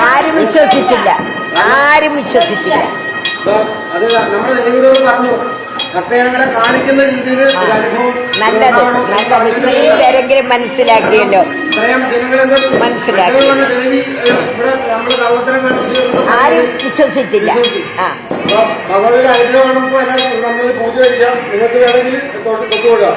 ആരും വിശ്വസിച്ചില്ല. അത് നമ്മുടെ ദേവിയോട് പറഞ്ഞു കർത്തയങ്ങളെ കാണിക്കുന്ന രീതിയിൽ നല്ലത്. ഇത്രയും പേരെങ്കിലും മനസ്സിലാക്കിയല്ലോ. ഇത്രയും ജനങ്ങളെ മനസ്സിലാക്കി. ദേവി ഇവിടെ നമ്മൾ കള്ളത്തരം കാണിച്ചു ആരും വിശ്വസിച്ചില്ല. ഭഗവതിയുടെ അനുഗ്രഹമാണെങ്കിൽ നമ്മൾ പൂജ കഴിക്കാം. നിങ്ങൾക്ക് വേണമെങ്കിൽ തൊട്ടുകൊടുക്കാം.